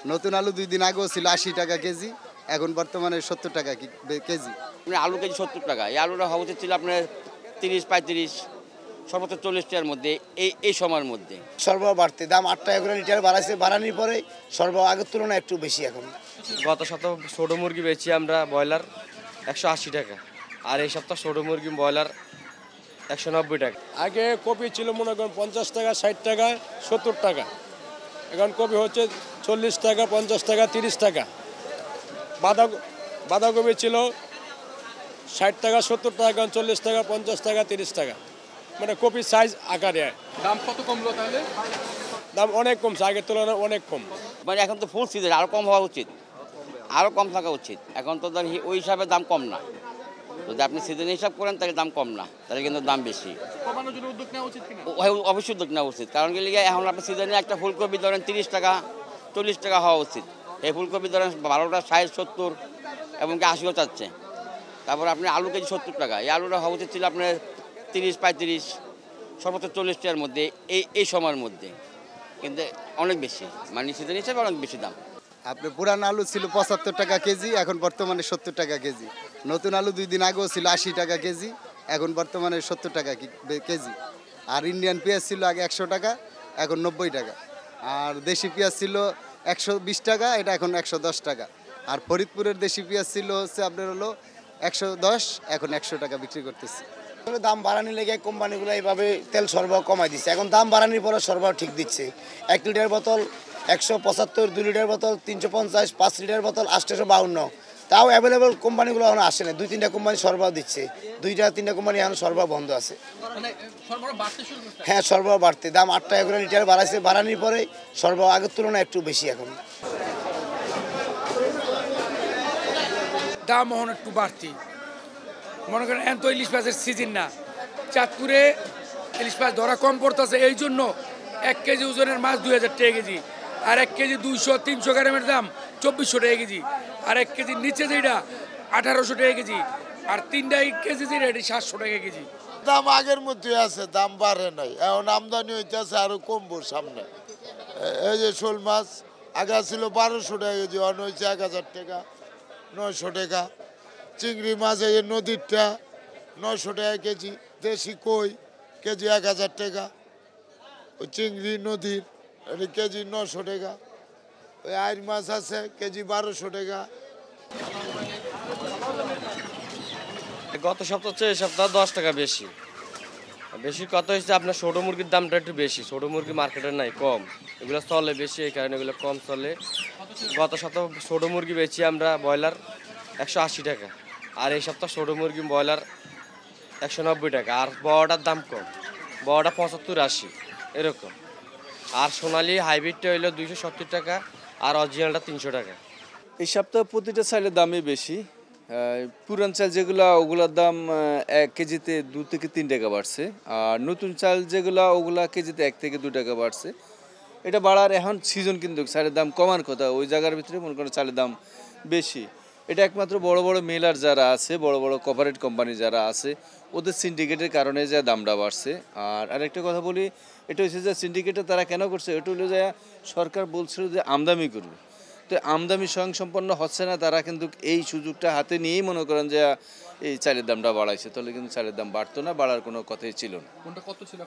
নতুন আলু 2 দিন আগেও ছিল 80 টাকা কেজি, এখন বর্তমানে 70 টাকা কেজি। আলু কেজি 70 টাকা, এই আলুটা হওয়া উচিত ছিল আপনার 30-35, সর্বোচ্চ 40 টাকার মধ্যে, এই সময়ের মধ্যে। সরবরাহ বাড়তে দাম 8 টাকা করে লিটার বাড়াইছে, বাড়ানোর পরে সরবরাহ আগের তুলনায় একটু বেশি এখন। গত সপ্তাহ ছোটো মুরগি বেচি আমরা ব্রয়লার 180 টাকা, আর এই সপ্তাহ ছোটো মুরগি ব্রয়লার 190 টাকা। আগে কপি ছিল মনে করেন 50 টাকা, 60 টাকা, 70 টাকা। এখন কপি হচ্ছে 40 টাকা, 50 টাকা, 30 টাকা। বাঁধাকপি ছিল 60 টাকা, 70 টাকা, এখন 40 টাকা, 50 টাকা, 30 টাকা। মানে কপির সাইজ আকারে। দাম কত কমলো তাহলে? দাম অনেক কমছে, আগের তুলনায় অনেক কম। মানে এখন তো ফুল সিজন, আরও কম হওয়া উচিত, আরও কম থাকা উচিত। এখন তো ধর ওই হিসাবে দাম কম না, যদি আপনি সিজন হিসাব করেন তাহলে দাম কম না, তাহলে কিন্তু দাম বেশি। কমানোর জন্য উদ্যোগ নেওয়া উচিত কিনা? অবশ্যই উদ্যোগ নেওয়া উচিত, কারণ কি লিগে এখন আপনি সিজনে একটা ফুলকপি ধরেন 30 টাকা, 40 টাকা হওয়া উচিত। এই ফুলকপি ধরেন 12টা 60, 70 এবং কি 80ও চাচ্ছে। তারপর আপনি আলু কেজি 70 টাকা, এই আলুটা হওয়া উচিত ছিল আপনার 30-35, সর্বোচ্চ 40 টাকার মধ্যে, এই সময়ের মধ্যে, কিন্তু অনেক বেশি, মানে সিজন হিসেবে অনেক বেশি দাম। আপনার পুরান আলু ছিল 75 টাকা কেজি, এখন বর্তমানে 70 টাকা কেজি। নতুন আলু 2 দিন আগেও ছিল 80 টাকা কেজি, এখন বর্তমানে 70 টাকা কেজি। আর ইন্ডিয়ান পেঁয়াজ ছিল আগে 100 টাকা, এখন 90 টাকা। আর দেশি পেঁয়াজ ছিল 120 টাকা, এটা এখন 110 টাকা। আর ফরিদপুরের দেশি পেঁয়াজ ছিল হচ্ছে আপনার হলো 110, এখন 100 টাকা বিক্রি করতেছি। দাম বাড়ানোর লেগে কোম্পানিগুলো এইভাবে তেল সরবরাহ কমাই দিচ্ছে। এখন দাম বাড়ানোর পরে সরবরাহ ঠিক দিচ্ছে। 1 লিটার বোতল 175, 2 লিটার বোতল 350, 5 লিটার বোতল 852। তাও অ্যাভেলেবল কোম্পানিগুলো এখন আসে না। 2-3টা কোম্পানি সরবরাহ দিচ্ছে, 2-3টা কোম্পানি এখন সরবরাহ বন্ধ আছে। মানে সরবরাহ বাড়তে শুরু করছে? হ্যাঁ, সরবরাহ বাড়তে দাম 8 টাকা করে লিটার বাড়াইছে, বাড়ানোর পরে সরবরাহ আগের তুলনায় একটু বেশি এখন। দাম এখন একটু বাড়তি। মনে করেন এখন তো ইলিশ মাছের সিজন না, চাঁদপুরে ইলিশ মাছ ধরা কম পড়তেছে, এই জন্য 1 কেজি ওজনের মাছ 2000 টাকা কেজি, আর 1 কেজি 200-300 গ্রামের দাম 2400 টাকা কেজি, আর 1 কেজির নিচে যেটা 1800 টাকা কেজি, আর 3 কেজি যেটা এটি 700 টাকা কেজি। দাম আগের মধ্যে আছে, দাম বাড়ে নাই। এখন আমদানি হইতেছে, আরো কমবো সামনে। এই যে শোল মাছ আগে ছিল 1200 টাকা কেজি, এখন হয়েছে 1000 টাকা, 900 টাকা। চিংড়ি মাছ এই নদীরটা 900 টাকা কেজি। দেশি কই কেজি 1000 টাকা। ওই চিংড়ি নদীর কেজি 900 টাকা। ওই আইর মাছ আছে কেজি 1200 টাকা। গত সপ্তাহ চেয়ে এই সপ্তাহ 10 টাকা বেশি। বেশি কত হয়েছে, আপনার ছোটো মুরগির দামটা একটু বেশি। ছোটো মুরগি মার্কেটে নাই, কম, এগুলো চলে বেশি, এই কারণে এগুলো কম চলে। গত সপ্তাহ ছোটো মুরগি বেচি আমরা ব্রয়লার 180 টাকা, আর এই সপ্তাহ ছোটো মুরগি ব্রয়লার 190 টাকা। আর বড়টার দাম কম, বড়টা 75-80 এরকম। আর সোনালি হাইব্রিডটা হইলো 270 টাকা, আর অরিজিনালটা 300 টাকা। এই সপ্তাহে প্রতিটা চালের দামই বেশি। পুরান চাল যেগুলো, ওগুলোর দাম 1 কেজিতে 2 থেকে 3 টাকা বাড়ছে। আর নতুন চাল যেগুলো, ওগুলা কেজিতে 1 থেকে 2 টাকা বাড়ছে। এটা বাড়ার এখন সিজন, কিন্তু চালের দাম কমার কথা, ওই জায়গার ভিতরে মনে করেন চালের দাম বেশি। এটা একমাত্র বড় বড় মিলার যারা আছে, বড় বড় কর্পোরেট কোম্পানি যারা আছে, ওদের সিন্ডিকেটের কারণে যে দামটা বাড়ছে। আর আরেকটা কথা বলি, এটা হচ্ছে যে সিন্ডিকেটে তারা কেন করছে, এটা হলো যে সরকার বলছিল যে আমদানি করবে, তো আমদানি স্বয়ংসম্পন্ন হচ্ছে না। তারা কিন্তু এই সুযোগটা হাতে নিয়েই মনে করেন যে এই চালের দামটা বাড়াইছে, তাহলে কিন্তু চালের দাম বাড়তো না, বাড়ার কোনো কথাই ছিল না। কোনটা কত ছিল?